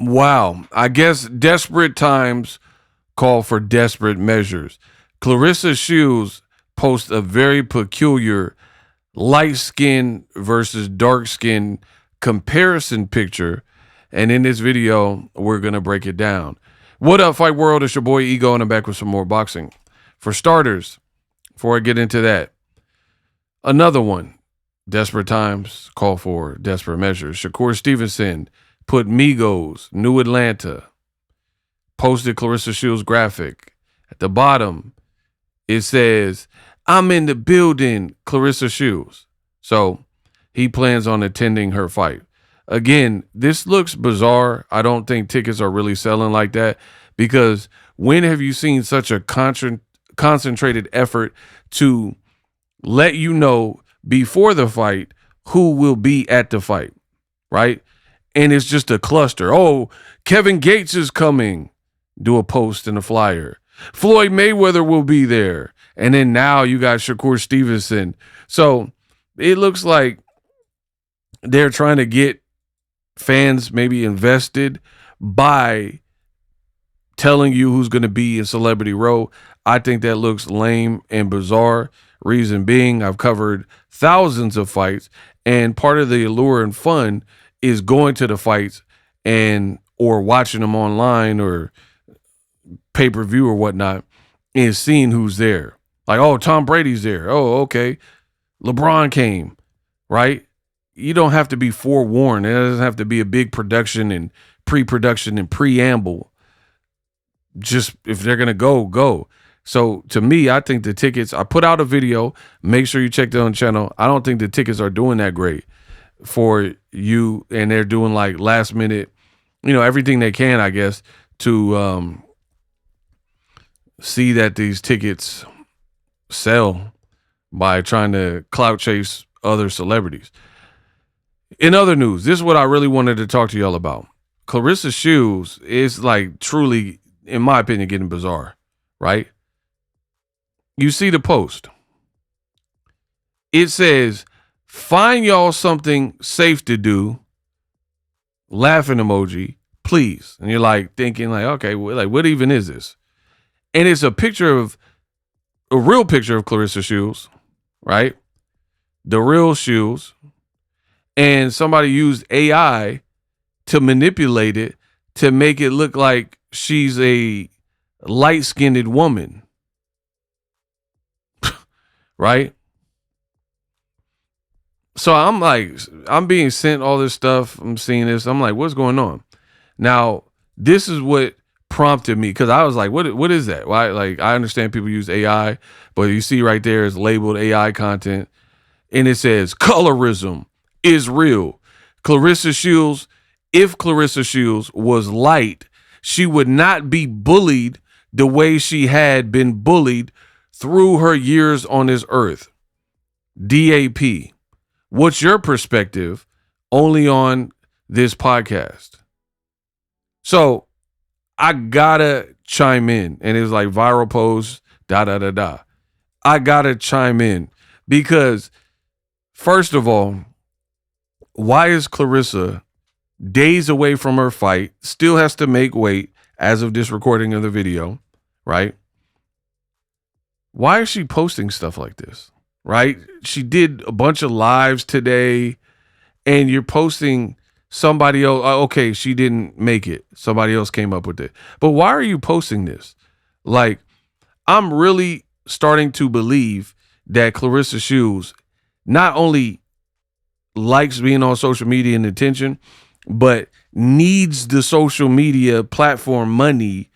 Wow. I guess desperate times call for desperate measures. Claressa Shields posts a very peculiar light skin versus dark skin comparison picture. And in this video, we're going to break it down. What up, Fight World? It's your boy Ego, and I'm back with some more boxing. For starters, before I get into that, another one. Desperate times call for desperate measures. Shakur Stevenson put Migos, New Atlanta, posted Claressa Shields graphic. At the bottom, it says, "I'm in the building, Claressa Shields." So he plans on attending her fight. Again, this looks bizarre. I don't think tickets are really selling like that, because when have you seen such a concentrated effort to let you know before the fight who will be at the fight, right? And it's just a cluster. Oh, Kevin Gates is coming. Do a post and a flyer. Floyd Mayweather will be there. And then now you got Shakur Stevenson. So it looks like they're trying to get fans maybe invested by telling you who's going to be in Celebrity Row. I think that looks lame and bizarre. Reason being, I've covered thousands of fights, and part of the allure and fun is going to the fights and or watching them online or pay-per-view or whatnot and seeing who's there. Like, oh, Tom Brady's there. Oh, okay. LeBron came, right? You don't have to be forewarned. It doesn't have to be a big production and pre-production and preamble. Just if they're going to go. So to me, I think the tickets, I put out a video, make sure you check that on the channel. I don't think the tickets are doing that great for you, and they're doing like last minute, everything they can, I guess, to see that these tickets sell by trying to clout chase other celebrities. In other news, this is what I really wanted to talk to y'all about. Claressa Shields is like truly, in my opinion, getting bizarre, right? You see the post. It says, "Find y'all something safe to do." Laughing emoji, please. And you're like thinking like, okay, like what even is this? And it's a real picture of Claressa Shields, right? The real Shields. And somebody used AI to manipulate it to make it look like she's a light-skinned woman. Right? So I'm being sent all this stuff. I'm seeing this. I'm like, what's going on? Now, this is what prompted me, because I was like, what is that? Why? Like, I understand people use AI, but you see right there is labeled AI content, and it says colorism is real. Claressa Shields, if Claressa Shields was light, she would not be bullied the way she had been bullied through her years on this earth. DAP. What's your perspective only on this podcast? So I gotta chime in, and it was like viral post, I gotta chime in because, first of all, why is Claressa days away from her fight, still has to make weight as of this recording of the video, right? Why is she posting stuff like this, right? She did a bunch of lives today, and you're posting somebody else. Okay, she didn't make it. Somebody else came up with it. But why are you posting this? Like, I'm really starting to believe that Claressa Shields not only likes being on social media and attention, but needs the social media platform money.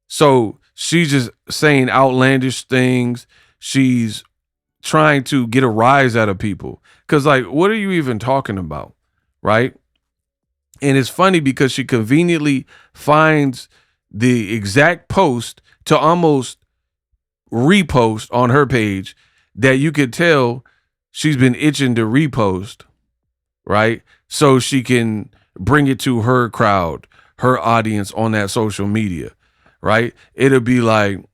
So she's just saying outlandish things. She's trying to get a rise out of people. Because, like, what are you even talking about? Right? And it's funny because she conveniently finds the exact post to almost repost on her page that you could tell she's been itching to repost, right? So she can bring it to her crowd, her audience on that social media, right? It'll be like,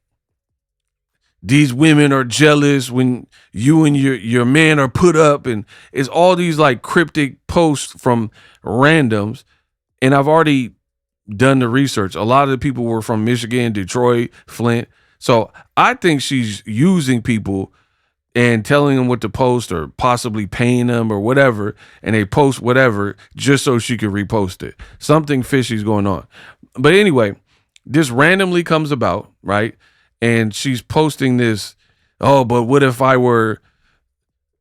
these women are jealous when you and your man are put up, and it's all these like cryptic posts from randoms, And I've already done the research. A lot of the people were from Michigan, Detroit, Flint. So I think she's using people and telling them what to post or possibly paying them or whatever, and they post whatever just so she could repost it. Something fishy's going on. But anyway, this randomly comes about, right? And she's posting this, oh, but what if I were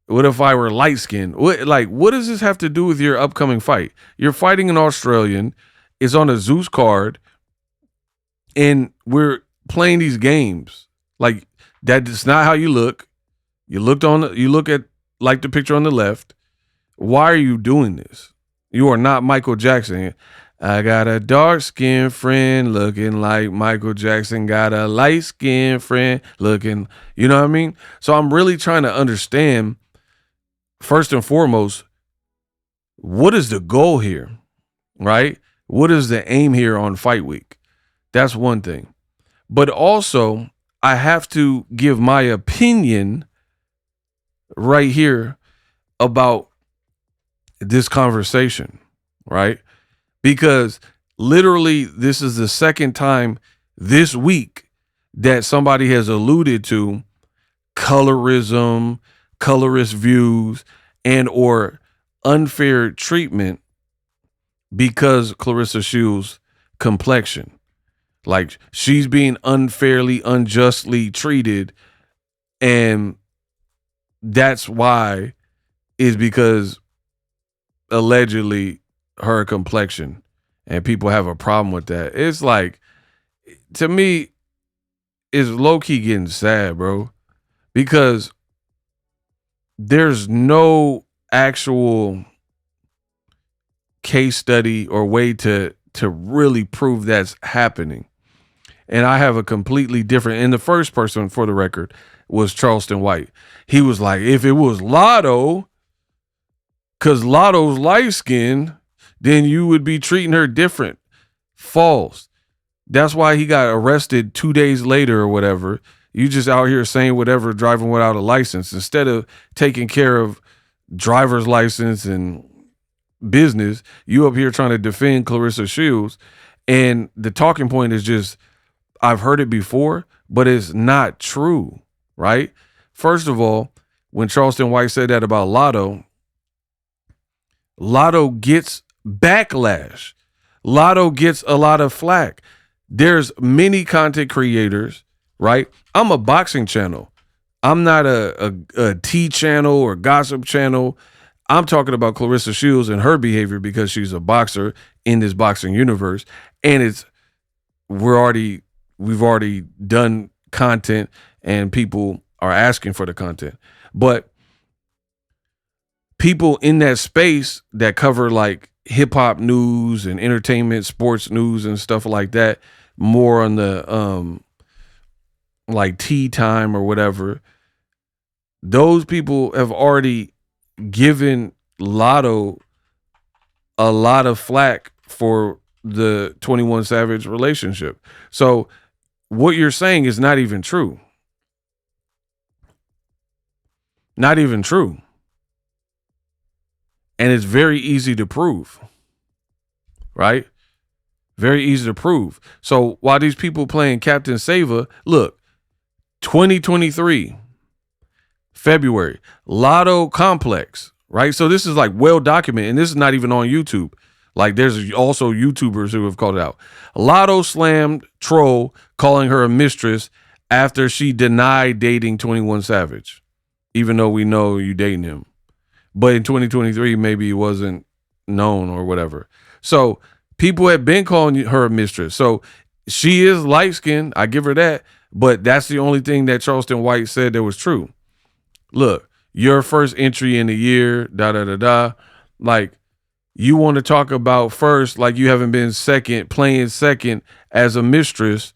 light skinned? What does this have to do with your upcoming fight? You're fighting an Australian, it's on a Zeus card, and we're playing these games. Like, that's not how you look. You look at like the picture on the left. Why are you doing this? You are not Michael Jackson. I got a dark-skinned friend looking like Michael Jackson. Got a light-skinned friend looking, you know what I mean? So I'm really trying to understand, first and foremost, what is the goal here, right? What is the aim here on Fight Week? That's one thing. But also, I have to give my opinion right here about this conversation, right? Because literally this is the second time this week that somebody has alluded to colorism, colorist views, and or unfair treatment because Claressa Shields' complexion. Like, she's being unfairly, unjustly treated, and that's why is because allegedly her complexion, and people have a problem with that. It's like, to me, it's low-key getting sad, bro, because there's no actual case study or way to really prove that's happening. And I have a completely different, and the first person, for the record, was Charleston White. He was like, if it was Lotto, because Lotto's light-skinned, then you would be treating her different. False. That's why he got arrested 2 days later or whatever. You just out here saying whatever, driving without a license, instead of taking care of driver's license and business. You up here trying to defend Claressa Shields. And the talking point is just, I've heard it before, but it's not true, right? First of all, when Charleston White said that about Lotto, Lotto gets backlash. Lotto gets a lot of flack. There's many content creators, right? I'm a boxing channel. I'm not a tea channel or gossip channel. I'm talking about Claressa Shields and her behavior because she's a boxer in this boxing universe. And we've already done content and people are asking for the content. But people in that space that cover like hip hop news and entertainment, sports news and stuff like that, more on the like tea time or whatever, those people have already given Lotto a lot of flack for the 21 Savage relationship. So what you're saying is not even true. Not even true. And it's very easy to prove, right? Very easy to prove. So while these people playing Captain Sava, look, 2023, February, Lotto Complex, right? So this is like well documented, and this is not even on YouTube. Like, there's also YouTubers who have called it out. Lotto slammed troll calling her a mistress after she denied dating 21 Savage, even though we know you dating him. But in 2023, maybe it wasn't known or whatever. So people have been calling her a mistress. So she is light-skinned. I give her that. But that's the only thing that Charleston White said that was true. Look, your first entry in the year, da-da-da-da. Like, you want to talk about first, like you haven't been playing second as a mistress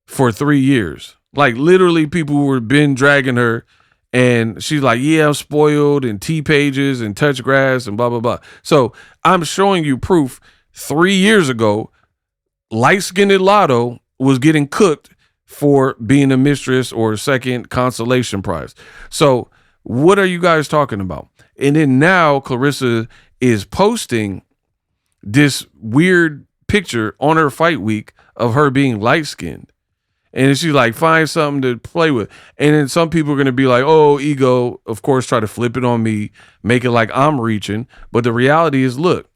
for 3 years. Like, literally people were been dragging her. And she's like, yeah, I'm spoiled, and T-Pages and touch grass and blah, blah, blah. So I'm showing you proof 3 years ago, light-skinned Lotto was getting cooked for being a mistress or a second consolation prize. So what are you guys talking about? And then now Claressa is posting this weird picture on her fight week of her being light skinned. And she's like, find something to play with. And then some people are going to be like, oh, ego, of course, try to flip it on me, make it like I'm reaching. But the reality is, look,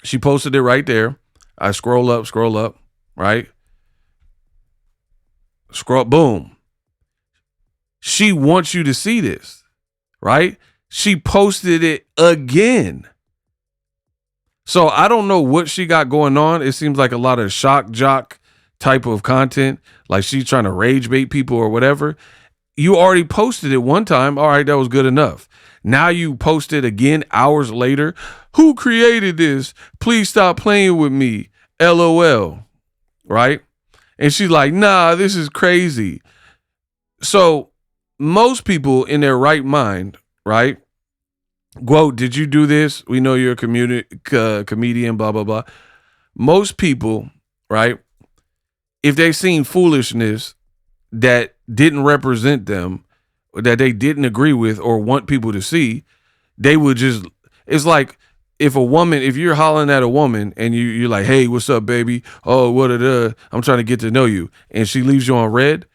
she posted it right there. I scroll up, right? Scroll, boom. She wants you to see this, right? She posted it again. So I don't know what she got going on. It seems like a lot of shock jock type of content, like she's trying to rage bait people or whatever. You already posted it one time. All right, that was good enough. Now you post it again hours later. Who created this? Please stop playing with me. LOL. Right? And she's like, nah, this is crazy. So most people in their right mind, right? Quote, did you do this? We know you're a comedian, blah, blah, blah. Most people, right? If they seen foolishness that didn't represent them, that they didn't agree with or want people to see, they would just, it's like if you're hollering at a woman and you're like, hey, what's up, baby? Oh, I'm trying to get to know you. And she leaves you on red.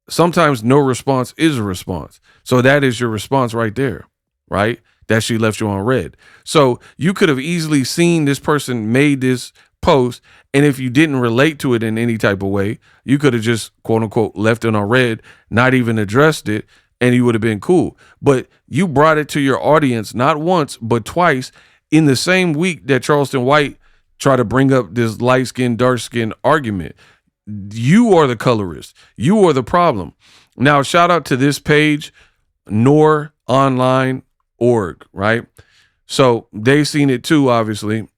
Sometimes no response is a response. So that is your response right there, right? That she left you on red. So you could have easily seen this person made this post, and if you didn't relate to it in any type of way, you could have just, quote unquote, left it on red, not even addressed it, and you would have been cool. But you brought it to your audience not once, but twice in the same week that Charleston White tried to bring up this light skin, dark skin argument. You are the colorist. You are the problem. Now, shout out to this page, NorOnline.org, right? So they seen it too, obviously,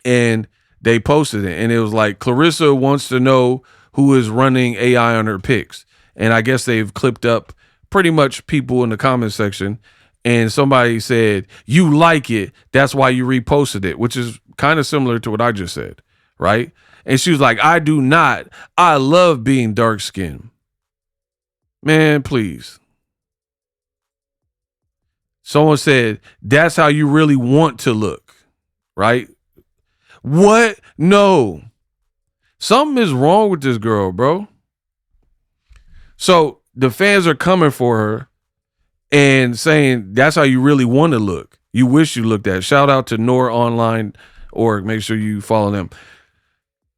and they posted it, and it was like, Claressa wants to know who is running AI on her pics. And I guess they've clipped up pretty much people in the comment section, and somebody said, you like it, that's why you reposted it, which is kind of similar to what I just said, right? And she was like, I do not. I love being dark skinned. Man, please. Someone said, that's how you really want to look, right? What? No. Something is wrong with this girl, bro. So the fans are coming for her and saying that's how you really want to look. You wish you looked at. Shout out to NorOnline.org. Make sure you follow them.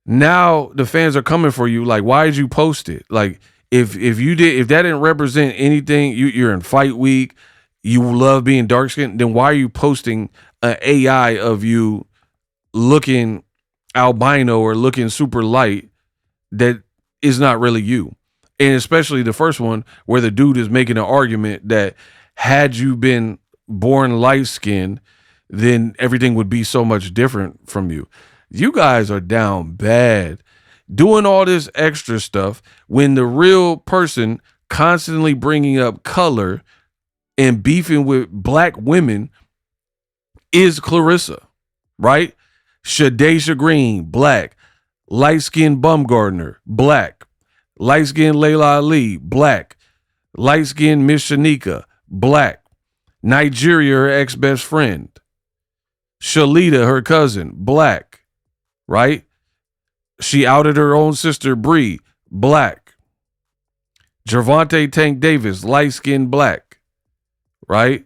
Now the fans are coming for you. Like, why did you post it? Like, if that didn't represent anything, you're in fight week, you love being dark skinned, then why are you posting an AI of you looking albino or looking super light that is not really you? And especially the first one where the dude is making an argument that had you been born light skinned, then everything would be so much different from you. You guys are down bad doing all this extra stuff when the real person constantly bringing up color and beefing with black women is Claressa, right? Shadaysha Green, black. Light-skinned Bumgardner, black. Light-skinned Layla Ali, black. Light-skinned Miss Shanika, black. Nigeria, her ex-best friend. Shalita, her cousin, black. Right? She outed her own sister, Bree, black. Gervonta Tank Davis, light-skinned black. Right?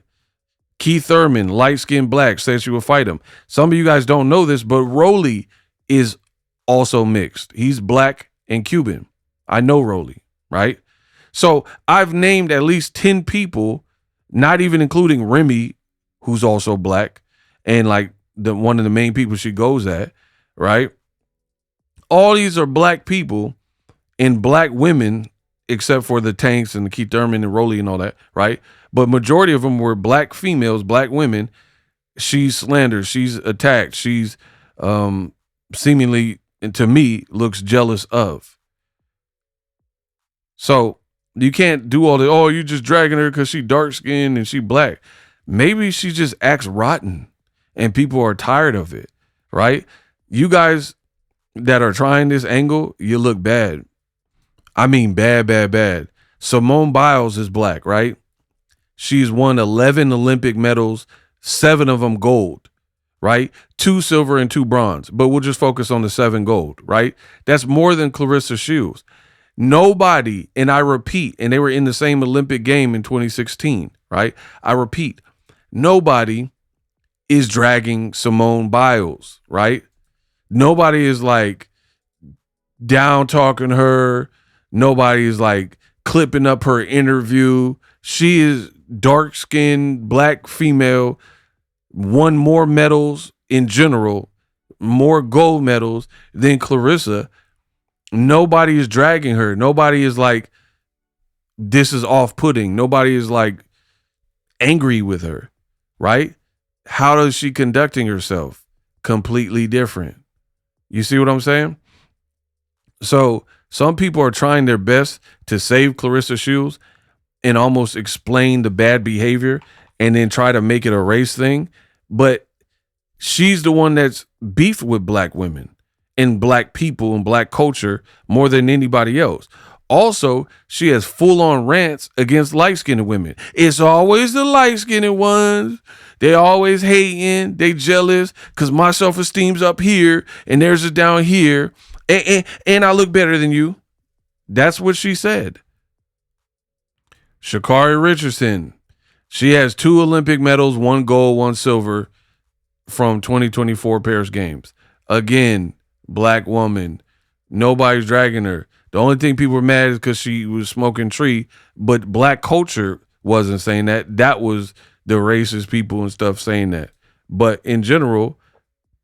Keith Thurman, light-skinned black, says she will fight him. Some of you guys don't know this, but Rolly is also mixed. He's black and Cuban. I know Rolly, right? So I've named at least 10 people, not even including Remy, who's also black, and like one of the main people she goes at, right? All these are black people and black women, except for the Tanks and the Keith Thurman and Rolly and all that, right? But majority of them were black females, black women. She's slandered. She's attacked. She's seemingly, to me, looks jealous of. So you can't do all the, oh, you're just dragging her because she dark skinned and she black. Maybe she just acts rotten and people are tired of it, right? You guys that are trying this angle, you look bad. I mean, bad, bad, bad. Simone Biles is black, right? She's won 11 Olympic medals, 7 of them gold, right? 2 silver and 2 bronze, but we'll just focus on the 7 gold, right? That's more than Claressa Shields. Nobody, and I repeat, and they were in the same Olympic game in 2016, right? I repeat, nobody is dragging Simone Biles, right? Nobody is like down talking her. Nobody is like clipping up her interview. She is dark-skinned, black female, won more medals in general, more gold medals than Claressa. Nobody is dragging her. Nobody is like, this is off-putting. Nobody is like angry with her, right? How is she conducting herself? Completely different. You see what I'm saying? So some people are trying their best to save Claressa Shields and almost explain the bad behavior and then try to make it a race thing. But she's the one that's beefed with black women and black people and black culture more than anybody else. Also, she has full-on rants against light-skinned women. It's always the light-skinned ones. They always hating. They jealous because my self-esteem's up here and theirs is down here. And I look better than you. That's what she said. Sha'Carri Richardson. She has 2 Olympic medals, 1 gold, 1 silver from 2024 Paris Games. Again, black woman. Nobody's dragging her. The only thing people were mad is because she was smoking tree, but black culture wasn't saying that. That was the racist people and stuff saying that. But in general,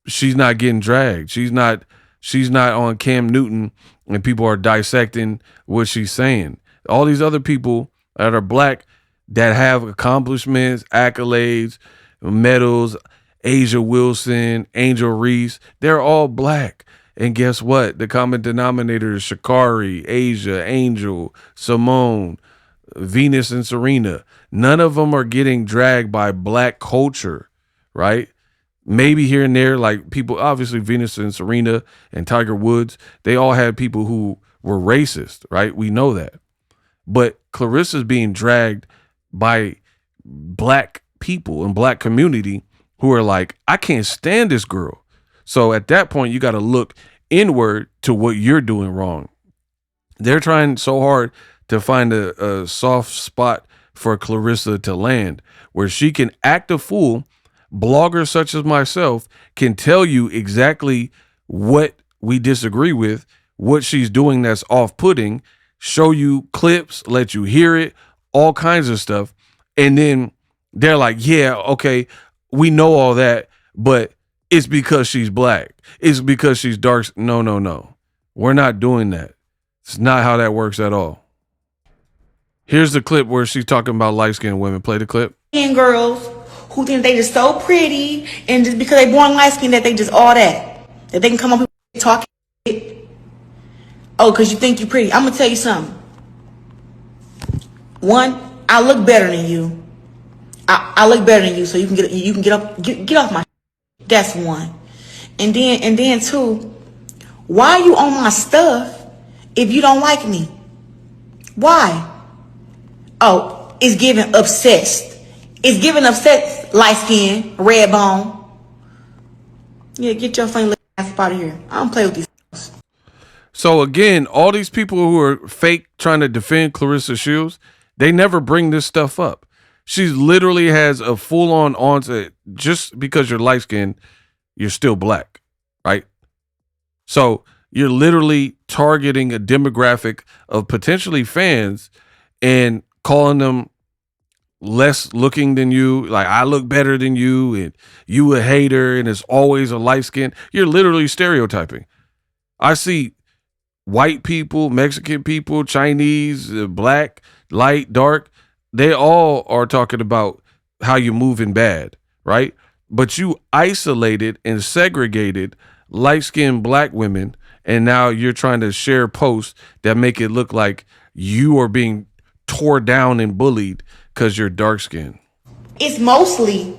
she's not getting dragged. She's not on Cam Newton and people are dissecting what she's saying. All these other people that are black that have accomplishments, accolades, medals, Asia Wilson, Angel Reese, they're all black. And guess what? The common denominator is Sha'Carri, Asia, Angel, Simone, Venus, and Serena. None of them are getting dragged by black culture, right? Maybe here and there, like people, obviously Venus and Serena and Tiger Woods, they all had people who were racist, right? We know that. But Claressa's being dragged by black people and black community who are like, I can't stand this girl. So at that point, you got to look inward to what you're doing wrong. They're trying so hard to find a soft spot for Claressa to land where she can act a fool. Bloggers such as myself can tell you exactly what we disagree with, what she's doing that's off-putting, show you clips, let you hear it, all kinds of stuff. And then they're like, yeah, okay, we know all that, but it's because she's black. It's because she's dark. No. We're not doing that. It's not how that works at all. Here's the clip where she's talking about light-skinned women. Play the clip. And girls who think they just so pretty and just because they born light-skinned that they just all that they can come up and talk. Oh, because you think you're pretty. I'm going to tell you something. One, I look better than you. I look better than you, so you can get off my. That's one. And then two, why are you on my stuff if you don't like me? Why? Oh, it's giving obsessed. It's giving obsessed, light skin, red bone. Yeah, get your funny ass out of here. I don't play with these. So again, all these people who are fake trying to defend Claressa Shields, they never bring this stuff up. She literally has a full-on onset. Just because you're light-skinned, you're still black, right? So you're literally targeting a demographic of potentially fans and calling them less looking than you. Like, I look better than you, and you a hater, and it's always a light-skinned. You're literally stereotyping. I see white people, Mexican people, Chinese, black, light, dark. They all are talking about how you're moving bad, right? But you isolated and segregated light-skinned black women, and now you're trying to share posts that make it look like you are being tore down and bullied because you're dark-skinned. It's mostly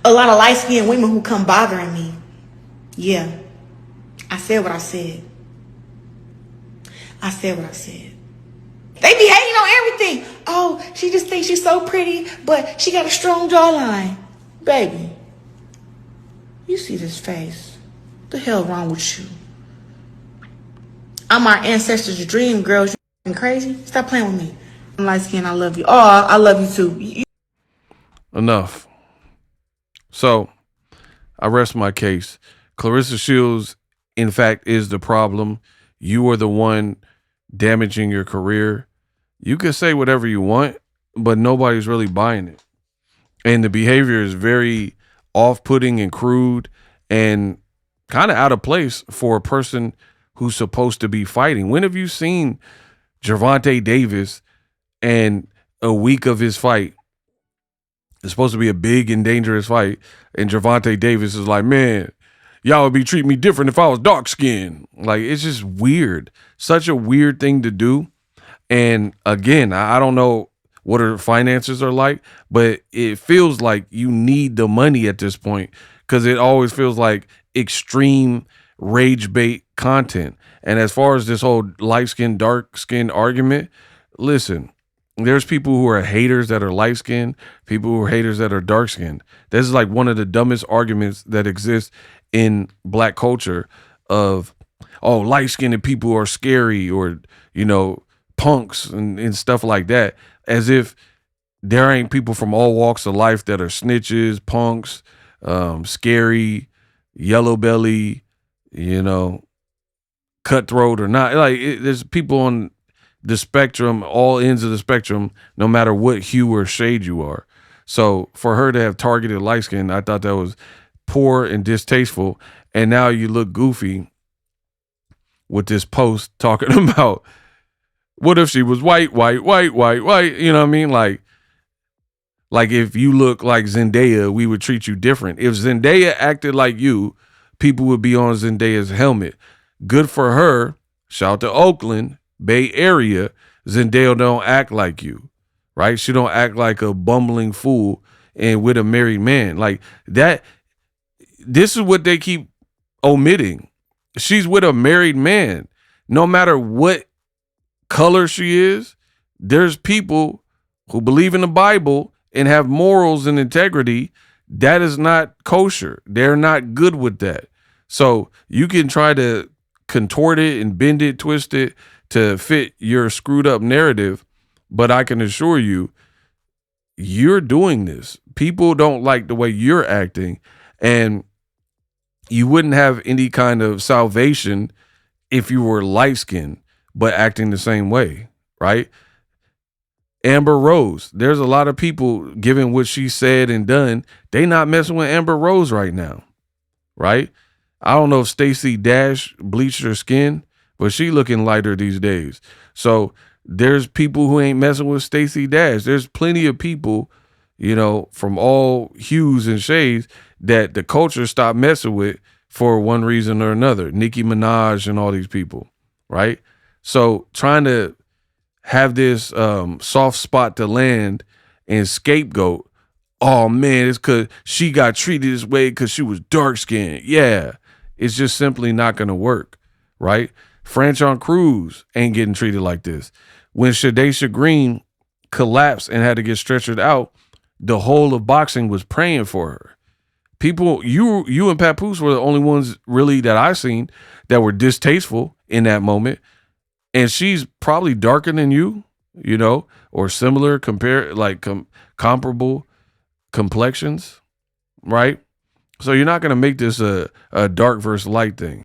a lot of light-skinned women who come bothering me. Yeah, I said what I said. I said what I said. They be hating on everything. Oh, she just thinks she's so pretty, but she got a strong jawline. Baby, You see this face. What the hell wrong with you? I'm our ancestors' dream, girls. You crazy? Stop playing with me. I'm light skinned. I love you. Oh, I love you too. Enough. So I rest my case. Claressa Shields, in fact, is the problem. You are the one damaging your career. You can say whatever you want, but nobody's really buying it. And the behavior is very off-putting and crude and kind of out of place for a person who's supposed to be fighting. When have you seen Gervonta Davis and a week of his fight? It's supposed to be a big and dangerous fight. And Gervonta Davis is like, man, y'all would be treating me different if I was dark skinned. Like, it's just weird. Such a weird thing to do. And again, I don't know what her finances are like, but it feels like you need the money at this point because it always feels like extreme rage bait content. And as far as this whole light skin, dark skin argument, listen, there's people who are haters that are light skinned, people who are haters that are dark skinned. This is like one of the dumbest arguments that exists in black culture of, oh, light skinned people are scary or, you know, punks and stuff like that, as if there ain't people from all walks of life that are snitches, punks, scary, yellow belly, you know, cutthroat or not. Like there's people on the spectrum, all ends of the spectrum, no matter what hue or shade you are. So for her to have targeted light skin, I thought that was poor and distasteful. And now you look goofy with this post talking about, what if she was white? You know what I mean? Like if you look like Zendaya, we would treat you different. If Zendaya acted like you, people would be on Zendaya's helmet. Good for her. Shout out to Oakland, Bay Area. Zendaya don't act like you, right? She don't act like a bumbling fool and with a married man. Like that, this is what they keep omitting. She's with a married man. No matter what color she is, there's people who believe in the Bible and have morals and integrity. That is not kosher. They're not good with that. So you can try to contort it and bend it, twist it to fit your screwed up narrative, but I can assure you, you're doing this. People don't like the way you're acting, and you wouldn't have any kind of salvation if you were light-skinned but acting the same way, right? Amber Rose, there's a lot of people, given what she said and done, they not messing with Amber Rose right now, right? I don't know if Stacey Dash bleached her skin, but she looking lighter these days. So there's people who ain't messing with Stacey Dash. There's plenty of people, you know, from all hues and shades that the culture stopped messing with for one reason or another. Nicki Minaj and all these people, right? So trying to have this soft spot to land and scapegoat, oh man, it's because she got treated this way because she was dark skinned. Yeah, it's just simply not going to work, right? Franchon Cruz ain't getting treated like this. When Shadaysha Green collapsed and had to get stretchered out, the whole of boxing was praying for her. People, you and Papoose were the only ones really that I seen that were distasteful in that moment. And she's probably darker than you, you know, or similar, comparable complexions, right? So you're not going to make this a dark versus light thing.